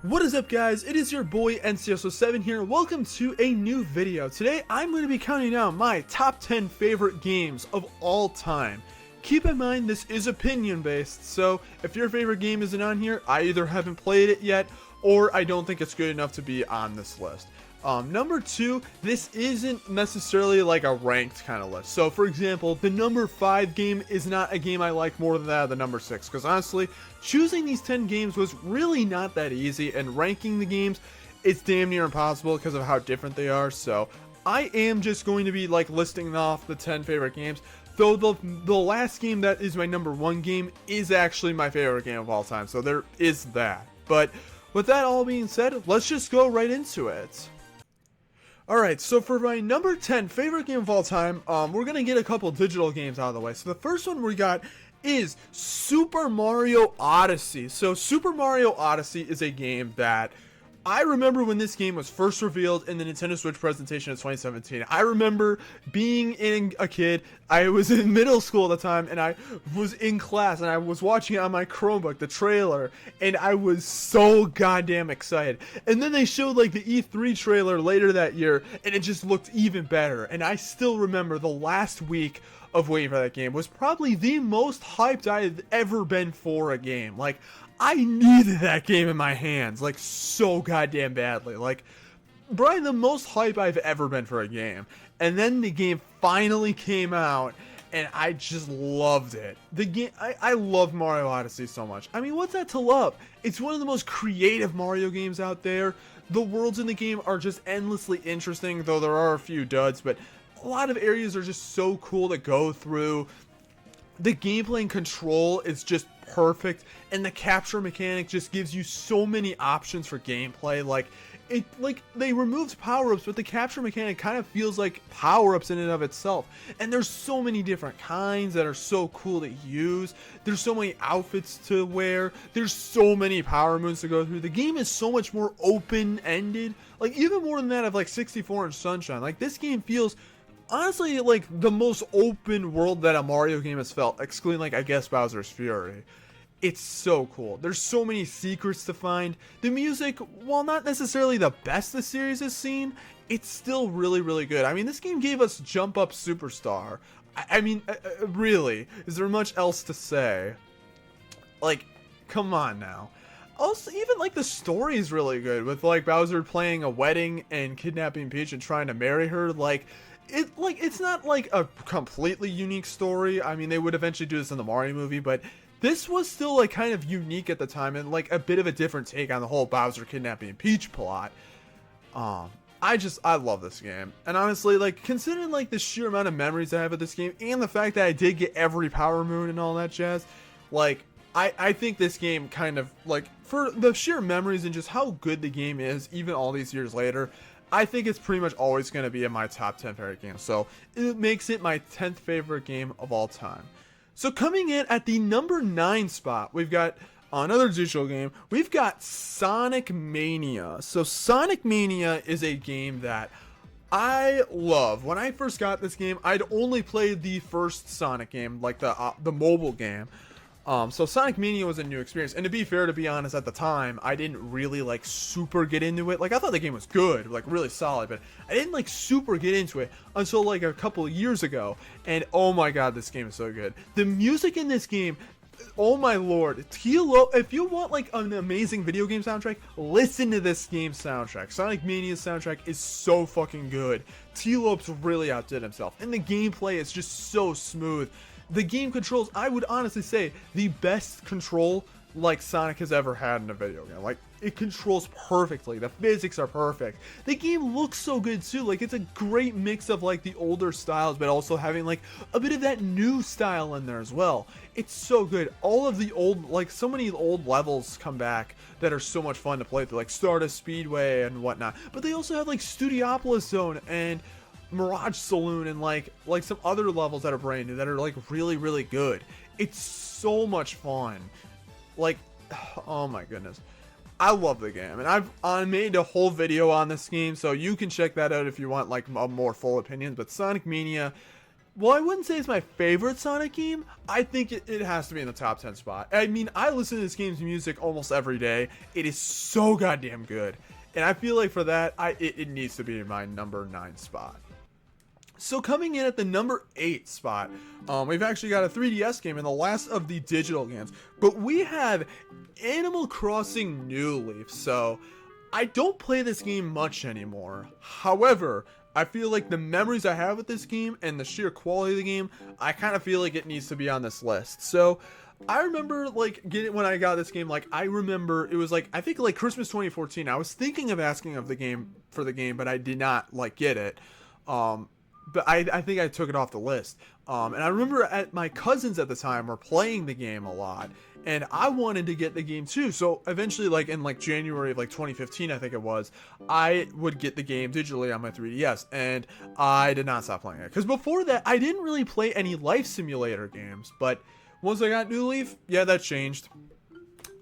What is up, guys? It is your boy NCSO7 here. Welcome to a new video. Today I'm going to be counting down my top 10 favorite games of all time. Keep in mind this is opinion based, so if your favorite game isn't on here, I either haven't played it yet or I don't think it's good enough to be on this list. Number 2, this isn't necessarily like a ranked kind of list. So for example, the number 5 game is not a game I like more than that of the number 6, because honestly, choosing these 10 games was really not that easy, and ranking the games, it's damn near impossible because of how different they are. So I am just going to be like listing off the 10 favorite games, though the last game that is my number 1 game is actually my favorite game of all time, so there is that. But with that all being said, let's just go right into it. Alright, so for my number 10 favorite game of all time, we're going to get a couple digital games out of the way. So the first one we got is Super Mario Odyssey. So Super Mario Odyssey is a game that I remember when this game was first revealed in the Nintendo Switch presentation of 2017. I remember being a kid, I was in middle school at the time, and I was in class, and I was watching on my Chromebook, the trailer, and I was so goddamn excited. And then they showed like the E3 trailer later that year, and it just looked even better. And I still remember the last week of waiting for that game was probably the most hyped I've ever been for a game. Like, I needed that game in my hands, like, so goddamn badly. Like, probably the most hype I've ever been for a game. And then the game finally came out, and I just loved it. The game, I love Mario Odyssey so much. I mean, what's that to love? It's one of the most creative Mario games out there. The worlds in the game are just endlessly interesting, though there are a few duds, but a lot of areas are just so cool to go through. The gameplay and control is just perfect, and the capture mechanic just gives you so many options for gameplay. Like they removed power-ups, but the capture mechanic kind of feels like power-ups in and of itself. And there's so many different kinds that are so cool to use. There's so many outfits to wear. There's so many power moves to go through. The game is so much more open-ended. Like, even more than that of like 64 and Sunshine. Like, this game feels honestly like the most open world that a Mario game has felt, excluding like, I guess, Bowser's Fury. It's so cool. There's so many secrets to find. The music, while not necessarily the best the series has seen, it's still really, really good. I mean, this game gave us Jump Up Superstar. I mean, really, is there much else to say? Like, come on now. Also, even like the story is really good, with like Bowser playing a wedding and kidnapping Peach and trying to marry her. It's not like a completely unique story. I mean, they would eventually do this in the Mario movie, but this was still like kind of unique at the time, and like a bit of a different take on the whole Bowser kidnapping Peach plot. I love this game. And honestly, like, considering like the sheer amount of memories I have of this game, and the fact that I did get every power moon and all that jazz, like, I think this game kind of, like, for the sheer memories and just how good the game is, even all these years later, I think it's pretty much always going to be in my top 10 favorite games. So it makes it my 10th favorite game of all time. So coming in at the number 9 spot, we've got another digital game. We've got Sonic Mania. So Sonic Mania is a game that I love. When I first got this game, I'd only played the first Sonic game, like the mobile game. So Sonic Mania was a new experience, and to be fair, to be honest, at the time, I didn't really, like, super get into it. Like, I thought the game was good, like, really solid, but I didn't, like, super get into it until, like, a couple of years ago, and oh my god, this game is so good. The music in this game, oh my lord, if you want, like, an amazing video game soundtrack, listen to this game's soundtrack. Sonic Mania's soundtrack is so fucking good. T-Lopes really outdid himself, and the gameplay is just so smooth. The game controls, I would honestly say, the best control like Sonic has ever had in a video game. Like, it controls perfectly. The physics are perfect. The game looks so good too. Like, it's a great mix of like the older styles, but also having like a bit of that new style in there as well. It's so good. All of the old, like, so many old levels come back that are so much fun to play through, like Stardust Speedway and whatnot. But they also have like Studiopolis Zone and Mirage Saloon and like some other levels that are brand new that are like really, really good. It's so much fun. Like, oh my goodness, I love the game, and I made a whole video on this game, so you can check that out if you want like a more full opinion. But Sonic Mania well, I wouldn't say it's my favorite Sonic game. I think it has to be in the top 10 spot. I mean, I listen to this game's music almost every day. It is so goddamn good. And I feel like for that, it needs to be in my number 9 spot. So coming in at the number 8 spot, we've actually got a 3DS game and the last of the digital games. But we have Animal Crossing New Leaf. So I don't play this game much anymore. However, I feel like the memories I have with this game and the sheer quality of the game, I kind of feel like it needs to be on this list. So I remember like when I got this game, like I remember it was like, I think like Christmas 2014, I was thinking of asking of the game for the game, but I did not like get it. But I think I took it off the list. And I remember my cousins at the time were playing the game a lot, and I wanted to get the game too. So eventually, like in like January of like 2015, I think it was, I would get the game digitally on my 3DS, and I did not stop playing it. Because before that, I didn't really play any life simulator games. But once I got New Leaf, yeah, that changed.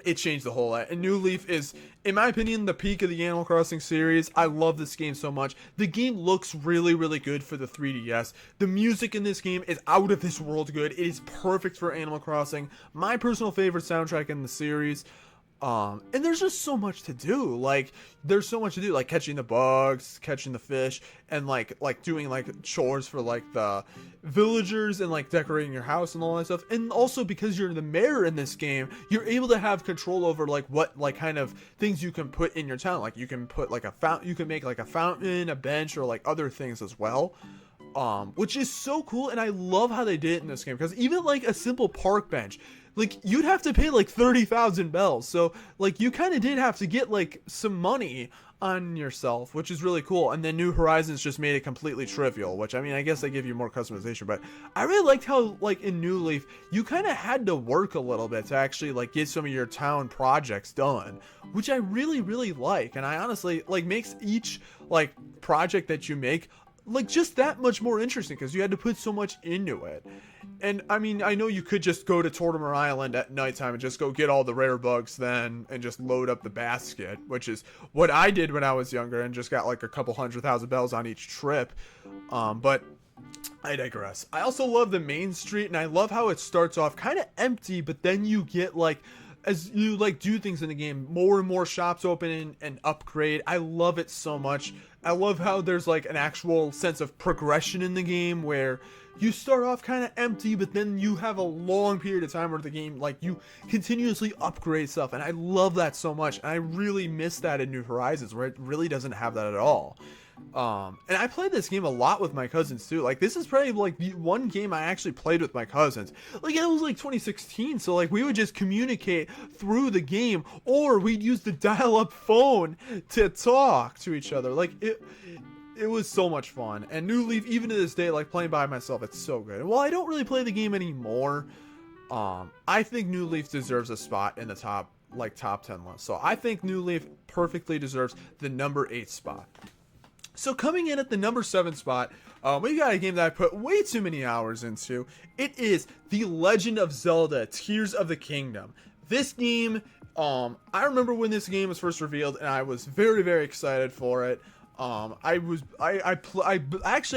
It changed the whole lot. And New Leaf is, in my opinion, the peak of the Animal Crossing series. I love this game so much. The game looks really, really good for the 3DS. The music in this game is out of this world good. It is perfect for Animal Crossing. My personal favorite soundtrack in the series. And there's just so much to do. Like, there's so much to do, like catching the bugs, catching the fish, and like doing like chores for like the villagers and like decorating your house and all that stuff. And also because you're the mayor in this game, you're able to have control over like what like kind of things you can put in your town. Like you can put like a fountain, you can make like a fountain, a bench, or like other things as well. Which is so cool, and I love how they did it in this game, because even like a simple park bench, like you'd have to pay like 30,000 bells, so like you kind of did have to get like some money on yourself, which is really cool. And then New Horizons just made it completely trivial, which I mean, I guess they give you more customization, but I really liked how like in New Leaf you kind of had to work a little bit to actually like get some of your town projects done, which I really, really like. And I honestly like makes each like project that you make like just that much more interesting, because you had to put so much into it. And I mean, I know you could just go to Tortimer Island at nighttime and just go get all the rare bugs then and just load up the basket, which is what I did when I was younger and just got like a couple 100,000 bells on each trip. But I digress. I also love the main street, and I love how it starts off kind of empty, but then you get like, as you like do things in the game, more and more shops open and upgrade. I love it so much. I love how there's like an actual sense of progression in the game, where you start off kind of empty, but then you have a long period of time where the game, like, you continuously upgrade stuff, and I love that so much. And I really miss that in New Horizons, where it really doesn't have that at all. And I played this game a lot with my cousins too. Like, this is probably like the one game I actually played with my cousins. Like, it was like 2016, so like we would just communicate through the game, or we'd use the dial-up phone to talk to each other. Like, it was so much fun. And New Leaf, even to this day, like playing by myself, it's so good. And while I don't really play the game anymore, I think New Leaf deserves a spot in the top 10 list. So I think New Leaf perfectly deserves the number 8 spot. So coming in at the number 7 spot, we got a game that I put way too many hours into. It is The Legend of Zelda: Tears of the Kingdom. This game, I remember when this game was first revealed, and I was very, very excited for it. I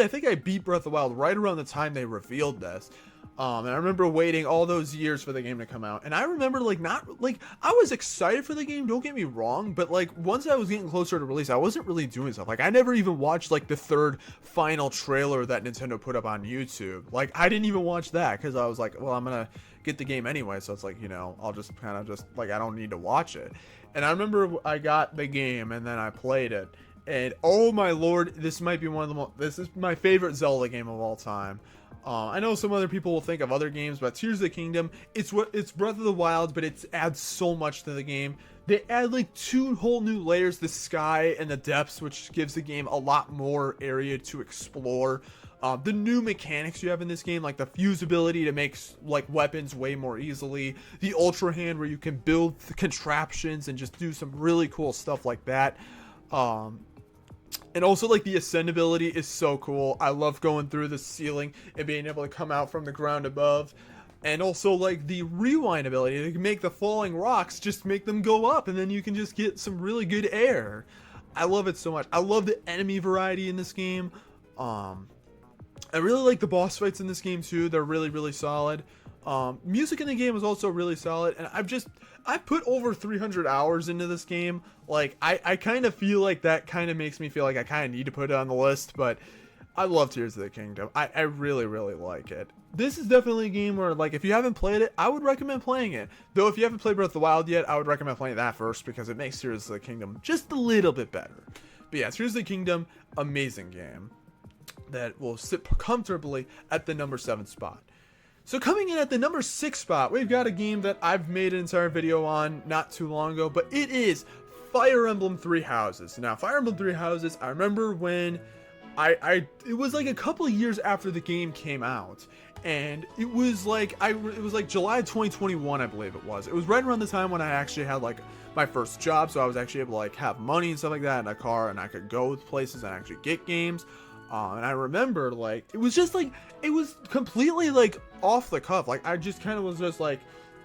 think I beat Breath of the Wild right around the time they revealed this. And I remember waiting all those years for the game to come out. And I remember I was excited for the game, don't get me wrong, but like once I was getting closer to release, I wasn't really doing stuff. Like, I never even watched like the third final trailer that Nintendo put up on YouTube. Like, I didn't even watch that, because I was like, well, I'm gonna get the game anyway, so it's like, you know, I'll just kind of just like, I don't need to watch it. And I remember I got the game and then I played it, and oh my lord, this might be this is my favorite Zelda game of all time. I know some other people will think of other games, but Tears of the Kingdom, it's Breath of the Wild, but it adds so much to the game. They add like 2 whole new layers, the sky and the depths, which gives the game a lot more area to explore. The new mechanics you have in this game, like the fuse ability to make like weapons way more easily, the Ultra Hand where you can build contraptions and just do some really cool stuff like that. And also, like, the ascend ability is so cool. I love going through the ceiling and being able to come out from the ground above. And also, like, the rewind ability to make the falling rocks, just make them go up, and then you can just get some really good air. I love it so much. I love the enemy variety in this game. I really like the boss fights in this game too. They're really, really solid. Music in the game is also really solid, and I've put over 300 hours into this game. Like, I kind of feel like that kind of makes me feel like I kind of need to put it on the list, but I love Tears of the Kingdom. I really, really like it. This is definitely a game where, like, if you haven't played it, I would recommend playing it. Though if you haven't played Breath of the Wild yet, I would recommend playing that first because it makes Tears of the Kingdom just a little bit better. But yeah, Tears of the Kingdom, amazing game that will sit comfortably at the number 7 spot. So coming in at the number 6 spot, we've got a game that I've made an entire video on not too long ago, but it is Fire Emblem Three Houses. Now, Fire Emblem Three Houses, I remember when it was like a couple of years after the game came out, and it was like July 2021, I believe it was. It was right around the time when I actually had like my first job, so I was actually able to like have money and stuff like that, and a car, and I could go places and actually get games. And I remember, like, it was just like, it was completely like off the cuff. Like, I just kind of was just like,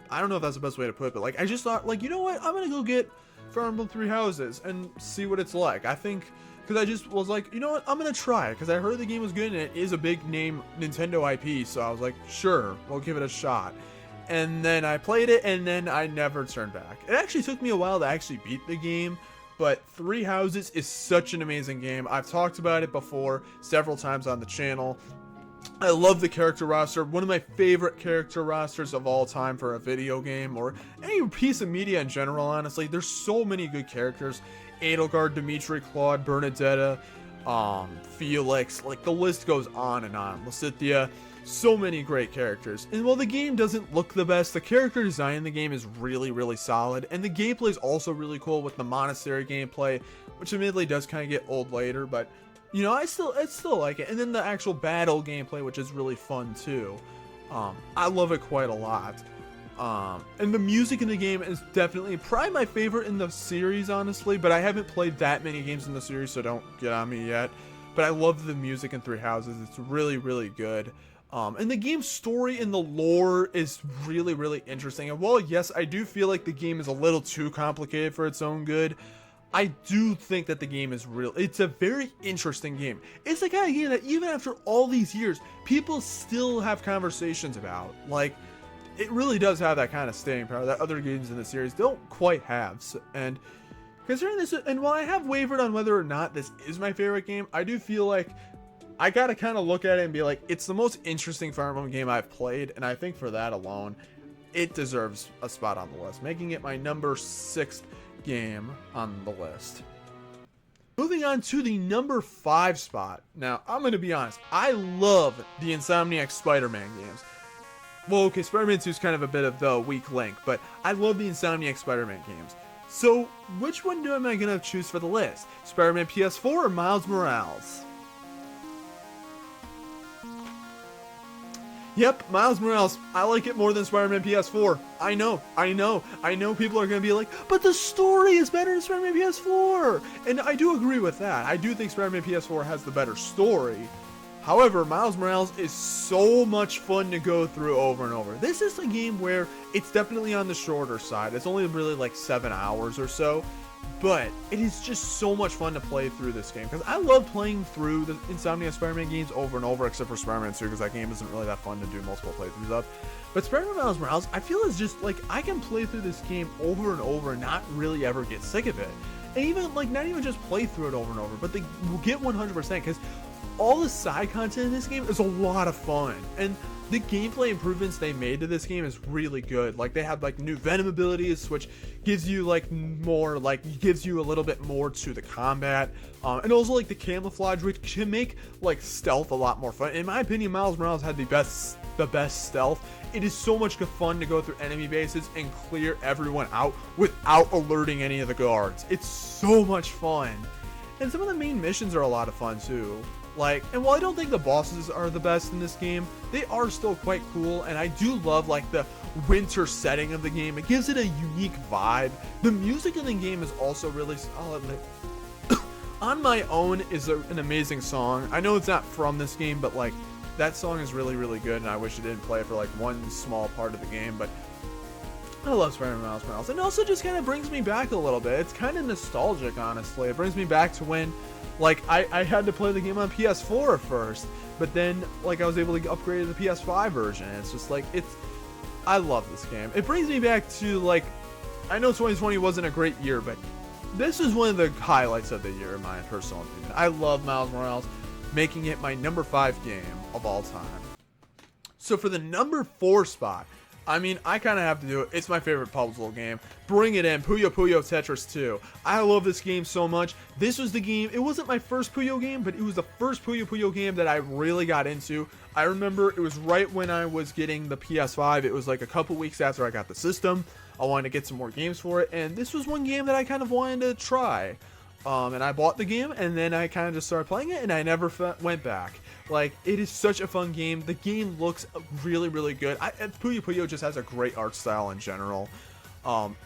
I don't know if that's the best way to put it, but like, I just thought, like, you know what, I'm gonna go get Fire Emblem Three Houses and see what it's like. I think, because I just was like, you know what, I'm gonna try it, because I heard the game was good and it is a big name Nintendo IP, so I was like, sure, we'll give it a shot. And then I played it, and then I never turned back. It actually took me a while to actually beat the game, but Three Houses is such an amazing game. I've talked about it before several times on the channel. I love the character roster, one of my favorite character rosters of all time for a video game or any piece of media in general, honestly. There's so many good characters. Edelgard, Dimitri, Claude, Bernadetta, Felix, like the list goes on and on. Lysithea, so many great characters. And while the game doesn't look the best, the character design in the game is really, really solid. And the gameplay is also really cool with the monastery gameplay, which admittedly does kind of get old later, but you know, I still like it. And then the actual battle gameplay, which is really fun too. I love it quite a lot. And the music in the game is definitely probably my favorite in the series, honestly, but I haven't played that many games in the series, so don't get on me yet. But I love the music in Three Houses. It's really, really good. And the game's story and the lore is really, really interesting. And while, yes, I do feel like the game is a little too complicated for its own good, I do think that the game is real. It's a very interesting game. It's the kind of game that even after all these years, people still have conversations about. Like, it really does have that kind of staying power that other games in the series don't quite have. And considering this, and while I have wavered on whether or not this is my favorite game, I do feel like I gotta kind of look at it and be like, it's the most interesting Fire Emblem game I've played, and I think for that alone, it deserves a spot on the list, making it my number 6th game on the list. Moving on to the number 5 spot. Now, I'm gonna be honest, I love the Insomniac Spider-Man games. Well, okay, Spider-Man 2 is kind of a bit of the weak link, but I love the Insomniac Spider-Man games. So, which one am I gonna choose for the list? Spider-Man PS4 or Miles Morales? Yep, Miles Morales. I like it more than Spider-Man PS4. I know people are going to be like, but the story is better than Spider-Man PS4. And I do agree with that. I do think Spider-Man PS4 has the better story. However, Miles Morales is so much fun to go through over and over. This is a game where it's definitely on the shorter side. It's only really like 7 hours or so. But it is just so much fun to play through this game, because I love playing through the Insomniac Spider-Man games over and over, except for Spider-Man 2, because that game isn't really that fun to do multiple playthroughs of. But Spider-Man Miles Morales, I feel is just like, I can play through this game over and over and not really ever get sick of it. And even like, not even just play through it over and over, but they will get 100%, because all the side content in this game is a lot of fun. And the gameplay improvements they made to this game is really good. Like, they have like new Venom abilities, which gives you like more, like gives you a little bit more to the combat, and also like the camouflage, which can make like stealth a lot more fun. In my opinion, Miles Morales had the best stealth. It is so much fun to go through enemy bases and clear everyone out without alerting any of the guards. It's so much fun, and some of the main missions are a lot of fun too. Like, and while I don't think the bosses are the best in this game, they are still quite cool, and I do love like the winter setting of the game. It gives it a unique vibe. The music in the game is also really solid. On My Own is an amazing song. I know it's not from this game, but like, that song is really, really good, and I wish it didn't play for like one small part of the game. But I love Spider-Man Miles Morales. And it also just kind of brings me back a little bit. It's kind of nostalgic, honestly. It brings me back to when, like, I had to play the game on PS4 first, but then, like, I was able to upgrade to the PS5 version. It's just, like, I love this game. It brings me back to, like, I know 2020 wasn't a great year, but this is one of the highlights of the year, in my personal opinion. I love Miles Morales, making it my number 5 game of all time. So for the number 4 spot, I mean, I kind of have to do it. It's my favorite puzzle game. Bring it in, Puyo Puyo Tetris 2. I love this game so much. This was the game, it wasn't my first Puyo game, but it was the first Puyo Puyo game that I really got into. I remember it was right when I was getting the PS5. It was like a couple weeks after I got the system. I wanted to get some more games for it, and this was one game that I kind of wanted to try. And I bought the game, and then I kind of just started playing it, and I never went back. Like, it is such a fun game. The game looks really, really good. Puyo Puyo just has a great art style in general. But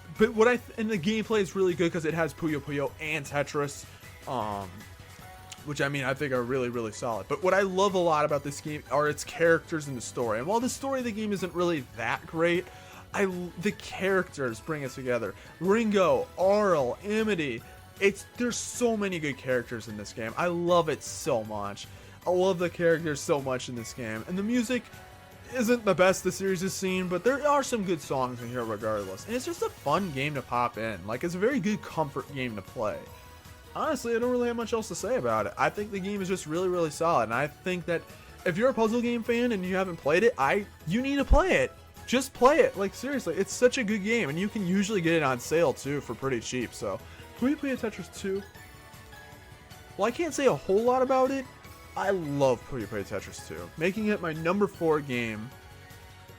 and the gameplay is really good because it has Puyo Puyo and Tetris, which, I mean, I think are really, really solid. But what I love a lot about this game are its characters and the story. And while the story of the game isn't really that great, the characters bring it together. Ringo, Arl, Amity. There's so many good characters in this game. I love it so much. I love the characters so much in this game. And the music isn't the best the series has seen, but there are some good songs in here regardless. And it's just a fun game to pop in. Like, it's a very good comfort game to play. Honestly, I don't really have much else to say about it. I think the game is just really, really solid. And I think that if you're a puzzle game fan and you haven't played it, you need to play it. Just play it. Like, seriously, it's such a good game. And you can usually get it on sale, too, for pretty cheap. So, Puyo Puyo Tetris 2? Well, I can't say a whole lot about it. I love Puyo Puyo Tetris 2, making it my number 4 game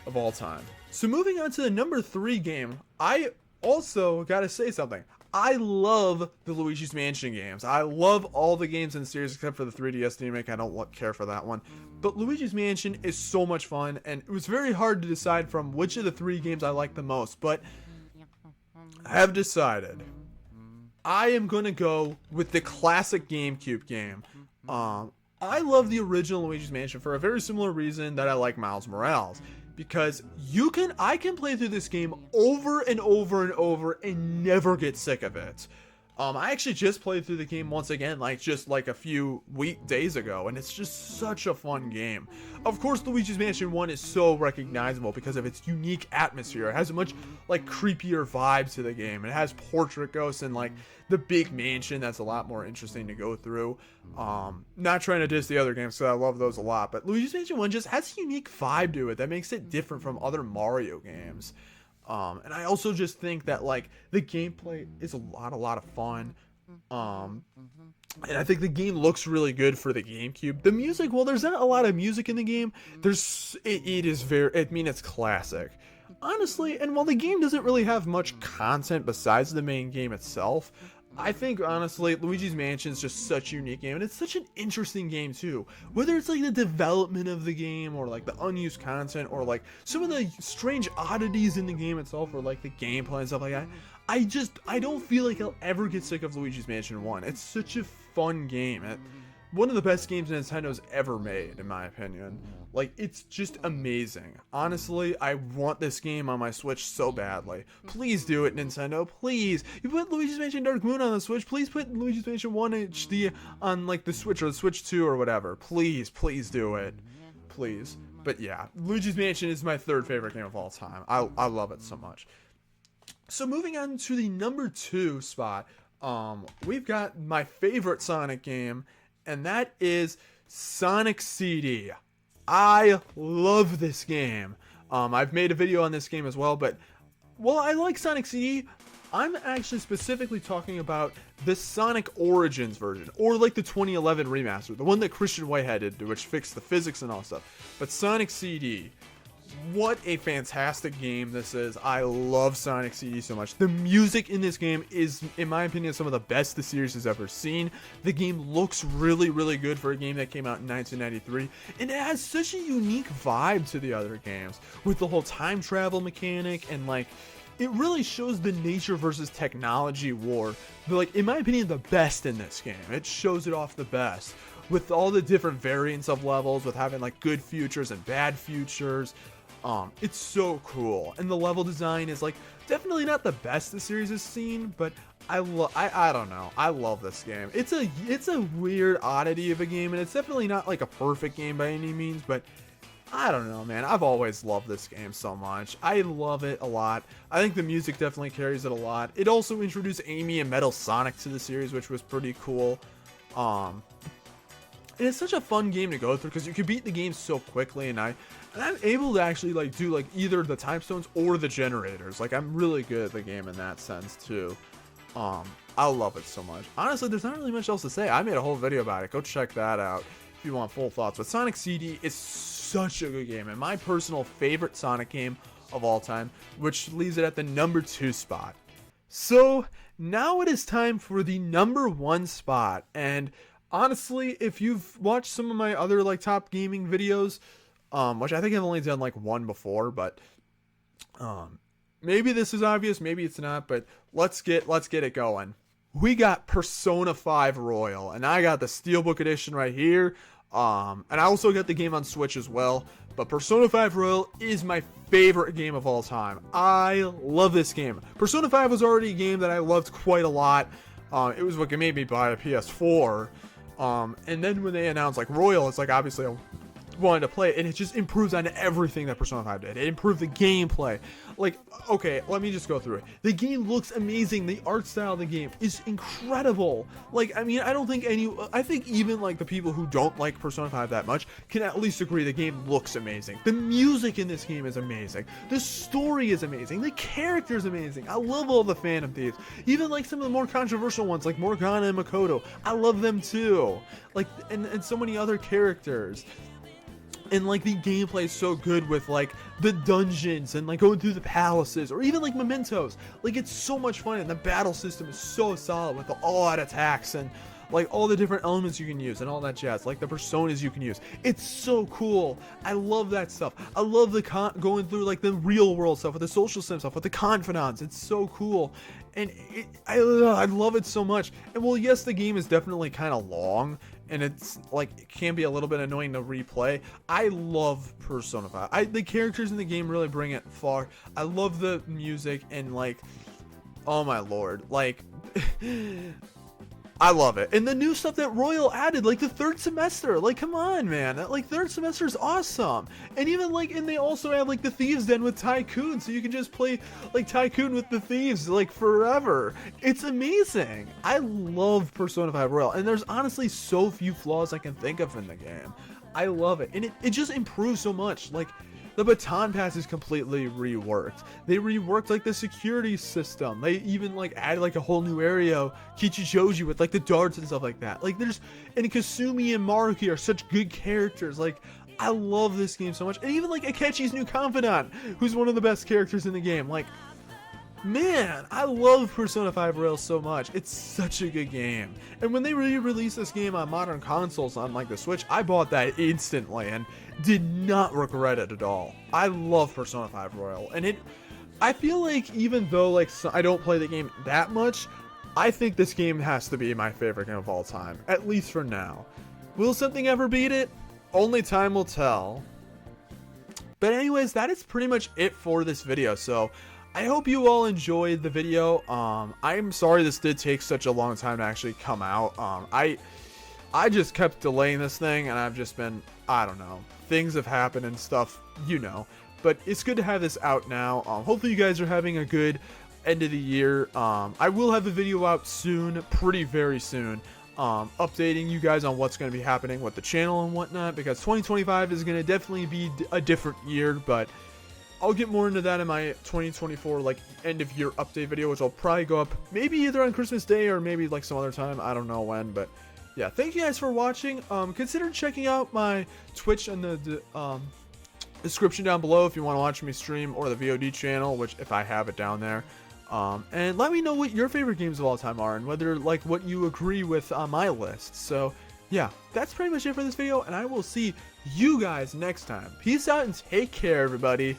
of all time. So moving on to the number 3 game, I also gotta say something. I love the Luigi's Mansion games. I love all the games in the series except for the 3DS remake. I don't care for that one. But Luigi's Mansion is so much fun, and it was very hard to decide from which of the 3 games I like the most. But I have decided I am going to go with the classic GameCube game. I love the original Luigi's Mansion for a very similar reason that I like Miles Morales. Because I can play through this game over and over and over and never get sick of it. I actually just played through the game once again, just a few days ago, and it's just such a fun game. Of course, Luigi's Mansion 1 is so recognizable because of its unique atmosphere. It has a much, creepier vibe to the game. It has portrait ghosts and, the big mansion that's a lot more interesting to go through. Not trying to diss the other games, because I love those a lot, but Luigi's Mansion 1 just has a unique vibe to it that makes it different from other Mario games. And I also just think that the gameplay is a lot of fun. And I think the game looks really good for the GameCube. The music, well, there's not a lot of music in the game. It's classic. Honestly, and while the game doesn't really have much content besides the main game itself, I think, honestly, Luigi's Mansion is just such a unique game, and it's such an interesting game, too. Whether it's, the development of the game, or, the unused content, or, some of the strange oddities in the game itself, or, the gameplay and stuff like that, I don't feel like I'll ever get sick of Luigi's Mansion 1. It's such a fun game. One of the best games Nintendo's ever made, in my opinion. It's just amazing. Honestly, I want this game on my Switch so badly. Please do it, Nintendo. Please. You put Luigi's Mansion Dark Moon on the Switch. Please put Luigi's Mansion 1 HD on, the Switch or the Switch 2 or whatever. Please do it. Please. But yeah, Luigi's Mansion is my 3rd favorite game of all time. I love it so much. So moving on to the number 2 spot, we've got my favorite Sonic game, and that is Sonic CD. I love this game. I've made a video on this game as well, but while I like Sonic CD, I'm actually specifically talking about the Sonic Origins version, or the 2011 remaster, the one that Christian Whitehead did, which fixed the physics and all stuff. But Sonic CD, what a fantastic game this is. I love Sonic CD so much. The music in this game is, in my opinion, some of the best the series has ever seen. The game looks really, really good for a game that came out in 1993. And it has such a unique vibe to the other games, with the whole time travel mechanic, and it really shows the nature versus technology war. In my opinion, the best in this game. It shows it off the best, with all the different variants of levels, with having good futures and bad futures. It's so cool, and the level design is like definitely not the best the series has seen, but I don't know, I love this game. It's a weird oddity of a game, and it's definitely not like a perfect game by any means, but I don't know, man. I've always loved this game so much. I love it a lot. I think the music definitely carries it a lot. It also introduced Amy and Metal Sonic to the series, which was pretty cool. And it's such a fun game to go through because you can beat the game so quickly, and I'm able to actually like do like either the time stones or the generators. Like, I'm really good at the game in that sense too. I love it so much. Honestly, there's not really much else to say. I made a whole video about it. Go check that out if you want full thoughts. But Sonic CD is such a good game, and my personal favorite Sonic game of all time, which leaves it at the number 2 spot. So now it is time for the number 1 spot, and honestly, if you've watched some of my other like top gaming videos, which I think I've only done like one before, but maybe this is obvious, maybe it's not, but let's get it going. We got Persona 5 Royal, and I got the Steelbook edition right here. And I also got the game on Switch as well, but Persona 5 Royal is my favorite game of all time. I love this game. Persona 5 was already a game that I loved quite a lot. It was what made me buy a PS4. And then when they announced like Royal, it's like obviously I wanted to play it, and it just improves on everything that Persona 5 did. It improved the gameplay. Like, okay, let me just go through it. The game looks amazing. The art style of the game is incredible. Like, I mean, I think even like the people who don't like Persona 5 that much can at least agree the game looks amazing. The music in this game is amazing. The story is amazing. The character is amazing. I love all the Phantom Thieves. Even like some of the more controversial ones like Morgana and Makoto. I love them too. Like, and so many other characters. And like the gameplay is so good with like the dungeons and like going through the palaces, or even like Mementos. Like, it's so much fun, and the battle system is so solid with the all-out attacks and like all the different elements you can use and all that jazz, like the personas you can use. It's so cool. I love that stuff. I love the going through like the real world stuff with the social sim stuff with the confidants. It's so cool, and I love it so much. And well, yes, the game is definitely kind of long, and it's like it can be a little bit annoying to replay. I love Persona 5. The characters in the game really bring it far. I love the music, and like, oh my lord, like I love it. And the new stuff that Royal added, like the third semester, like come on, man, like third semester is awesome. And even like, and they also have like the Thieves Den with Tycoon, so you can just play like Tycoon with the thieves like forever. It's amazing. I love Persona 5 Royal, and there's honestly so few flaws I can think of in the game. I love it, and it just improves so much. Like, the baton pass is completely reworked. They reworked like the security system. They even like added like a whole new area, Kichijoji, with like the darts and stuff like that. Like, and Kasumi and Maruki are such good characters. Like, I love this game so much. And even like Akechi's new confidant, who's one of the best characters in the game. Like, man, I love Persona 5 Royal so much. It's such a good game. And when they re-released this game on modern consoles on like the Switch, I bought that instantly and did not regret it at all. I love Persona 5 Royal, and I feel like even though like I don't play the game that much, I think this game has to be my favorite game of all time, at least for now. Will something ever beat it? Only time will tell. But anyways, that is pretty much it for this video. So I hope you all enjoyed the video. I'm sorry this did take such a long time to actually come out. I just kept delaying this thing, and I've just been, I don't know, things have happened and stuff, you know. But it's good to have this out now. Hopefully you guys are having a good end of the year. I will have a video out soon, very soon, updating you guys on what's going to be happening with the channel and whatnot, because 2025 is going to definitely be a different year, but I'll get more into that in my 2024 like end of year update video, which will probably go up maybe either on Christmas Day or maybe like some other time. I don't know when, but yeah, thank you guys for watching. Consider checking out my Twitch in the description down below if you want to watch me stream, or the VOD channel, which if I have it down there. And let me know what your favorite games of all time are, and whether like what you agree with on my list. So yeah, that's pretty much it for this video, and I will see you guys next time. Peace out and take care, everybody.